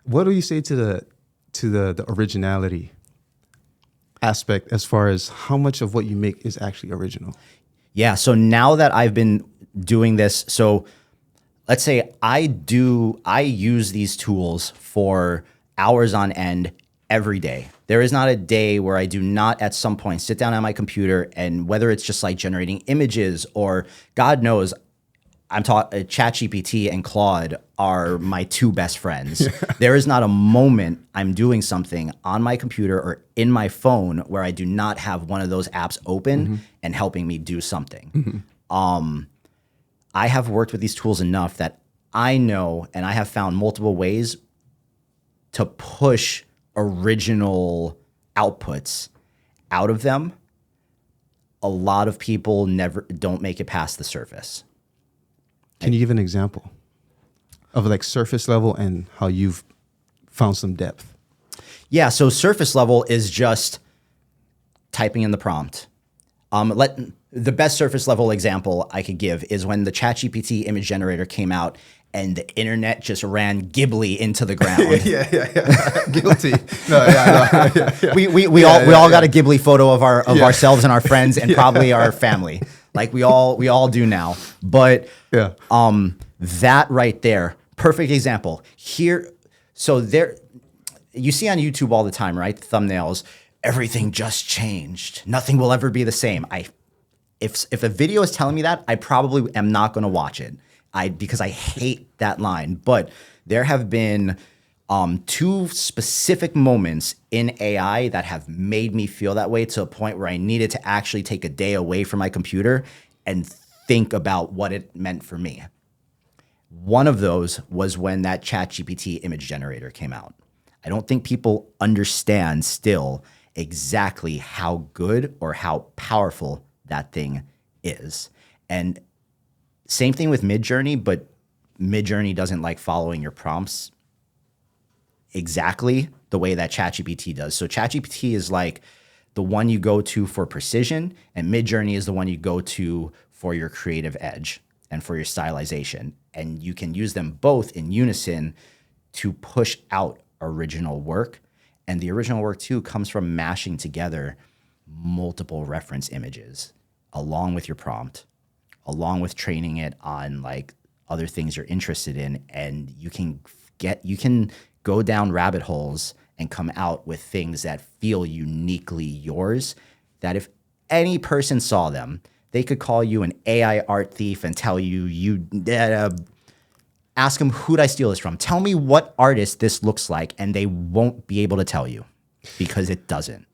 What do you say to the originality aspect as far as how much of what you make is actually original? Yeah. So now that I've been doing this, so let's say I use these tools for hours on end every day. There is not a day where I do not at some point sit down at my computer, and whether it's just like generating images or God knows, I'm taught ChatGPT and Claude are my two best friends. There is not a moment I'm doing something on my computer or in my phone where I do not have one of those apps open and helping me do something. I have worked with these tools enough that I know, and I have found multiple ways to push original outputs out of them. A lot of people don't make it past the surface. Can you give an example of like surface level and how you've found some depth? Yeah, so surface level is just typing in the prompt. The best surface level example I could give is when the ChatGPT image generator came out and the internet just ran Ghibli into the ground. yeah. Guilty. No, yeah. We all got a Ghibli photo of ourselves and our friends and probably our family. Like we all do now. But that right there, perfect example. Here, so there, you see on YouTube all the time, right? Thumbnails, everything just changed. Nothing will ever be the same. If a video is telling me that, I probably am not going to watch it. Because I hate that line. But there have been two specific moments in AI that have made me feel that way to a point where I needed to actually take a day away from my computer and think about what it meant for me. One of those was when that ChatGPT image generator came out. I don't think people understand still exactly how good or how powerful that thing is. And same thing with Midjourney, but Midjourney doesn't like following your prompts exactly the way that ChatGPT does. So ChatGPT is like the one you go to for precision, and Midjourney is the one you go to for your creative edge and for your stylization. And you can use them both in unison to push out original work. And the original work too comes from mashing together multiple reference images along with your prompt, along with training it on like other things you're interested in. And you can go down rabbit holes and come out with things that feel uniquely yours, that if any person saw them, they could call you an AI art thief and tell you ask them, who'd I steal this from? Tell me what artist this looks like, and they won't be able to tell you because it doesn't.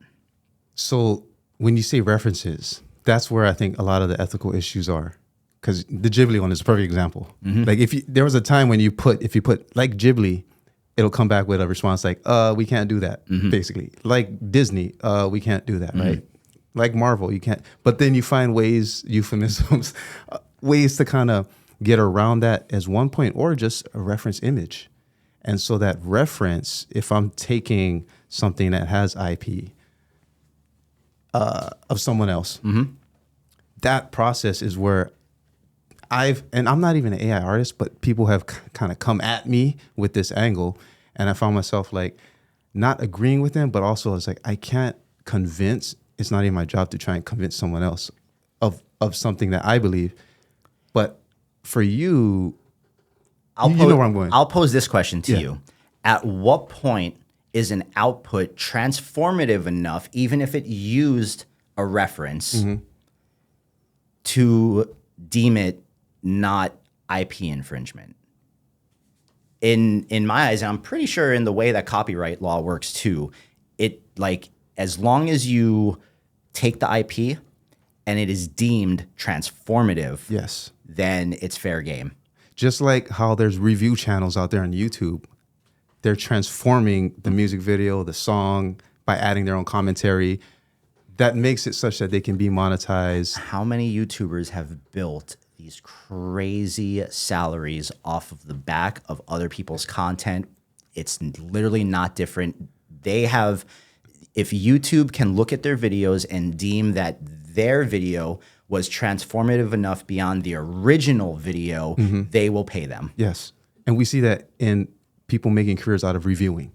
So when you say references, that's where I think a lot of the ethical issues are. Because the Ghibli one is a perfect example. Like there was a time when if you put like Ghibli, it'll come back with a response like, we can't do that, basically. Like Disney, we can't do that, right? Like Marvel, you can't. But then you find euphemisms, ways to kind of get around that as one point, or just a reference image. And so that reference, if I'm taking something that has IP of someone else, that process is where and I'm not even an AI artist, but people have kind of come at me with this angle, and I found myself like not agreeing with them, but also it's like I can't convince. It's not even my job to try and convince someone else of something that I believe. But for you, you know where I'm going. I'll pose this question to you: at what point is an output transformative enough, even if it used a reference, to deem it not IP infringement? In my eyes, and I'm pretty sure in the way that copyright law works too, it like as long as you take the IP and it is deemed transformative, yes, then it's fair game. Just like how there's review channels out there on YouTube, they're transforming the music video, the song by adding their own commentary. That makes it such that they can be monetized. How many YouTubers have built these crazy salaries off of the back of other people's content? It's literally not different. If YouTube can look at their videos and deem that their video was transformative enough beyond the original video, they will pay them. Yes. And we see that in people making careers out of reviewing.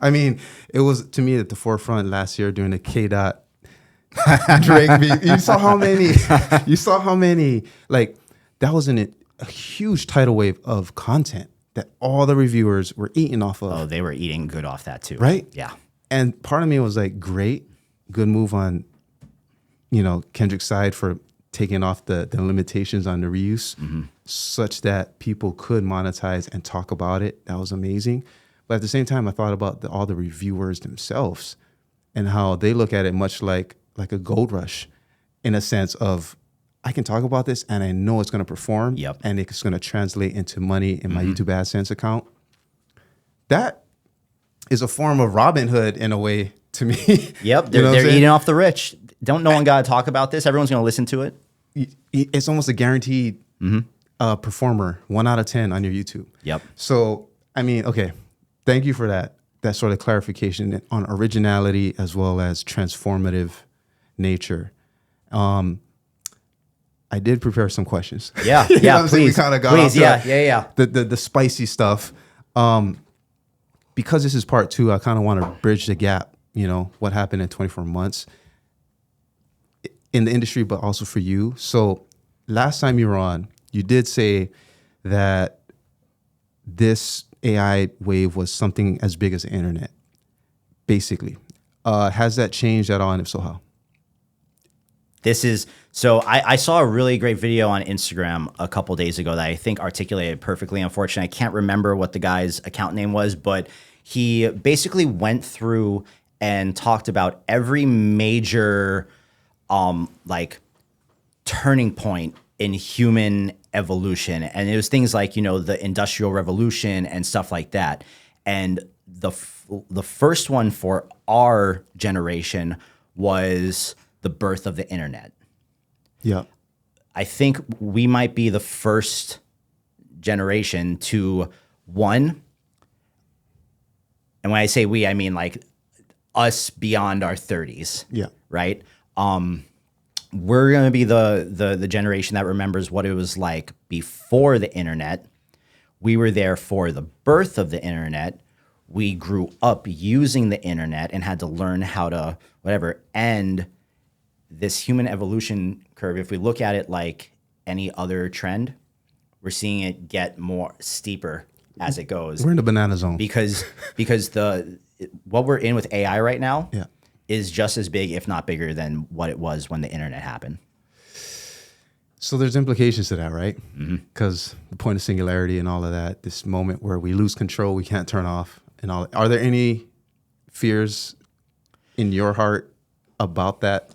I mean, it was to me at the forefront last year during the K. Drake beat. You saw how many. Like that was a huge tidal wave of content that all the reviewers were eating off of. Oh, they were eating good off that too. Right? Yeah. And part of me was like, great, good move on, Kendrick's side for taking off the limitations on the reuse such that people could monetize and talk about it. That was amazing. But at the same time, I thought about all the reviewers themselves and how they look at it much like a gold rush in a sense of, I can talk about this and I know it's going to perform and it's going to translate into money in my YouTube AdSense account. That is a form of Robin Hood in a way to me. Yep, they're eating off the rich. Don't no one got to talk about this. Everyone's going to listen to it. It's almost a guaranteed performer, 1 out of 10 on your YouTube. Yep. So, I mean, okay, thank you for that sort of clarification on originality as well as transformative nature. I did prepare some questions. Yeah, yeah, please. We kind of got off the spicy stuff. Because this is part 2, I kind of want to bridge the gap, what happened in 24 months in the industry, but also for you. So last time you were on, you did say that this AI wave was something as big as the internet, basically. Has that changed at all, and if so, how? I saw a really great video on Instagram a couple days ago that I think articulated perfectly. Unfortunately, I can't remember what the guy's account name was, but he basically went through and talked about every major turning point in human evolution. And it was things like, the Industrial Revolution and stuff like that. And the first one for our generation was the birth of the internet. Yeah. I think we might be the first generation to one. And when I say we, I mean like us beyond our 30s. Yeah. Right? We're going to be the generation that remembers what it was like before the internet. We were there for the birth of the internet. We grew up using the internet and had to learn how to whatever. And this human evolution curve, if we look at it like any other trend, we're seeing it get more steeper as it goes. We're in the banana zone. Because what we're in with AI right now yeah. is just as big, if not bigger, than what it was when the internet happened. So there's implications to that, right? Because the point of singularity and all of that, this moment where we lose control, we can't turn off and all. Are there any fears in your heart about that?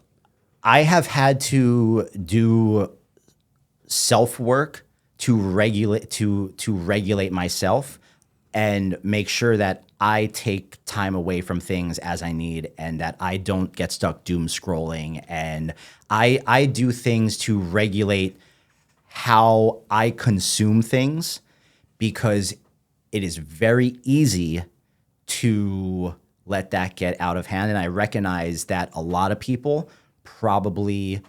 I have had to do self-work to regulate myself and make sure that I take time away from things as I need and that I don't get stuck doom scrolling. And I do things to regulate how I consume things because it is very easy to let that get out of hand. And I recognize that a lot of people probably,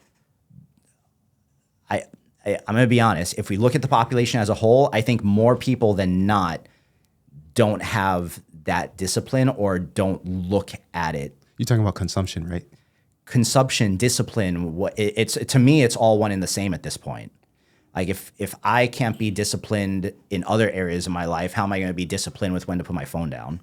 I'm going to be honest, if we look at the population as a whole, I think more people than not don't have that discipline or don't look at it. You're talking about consumption, right? Consumption, discipline, it's to me, it's all one and the same at this point. Like if I can't be disciplined in other areas of my life, how am I going to be disciplined with when to put my phone down?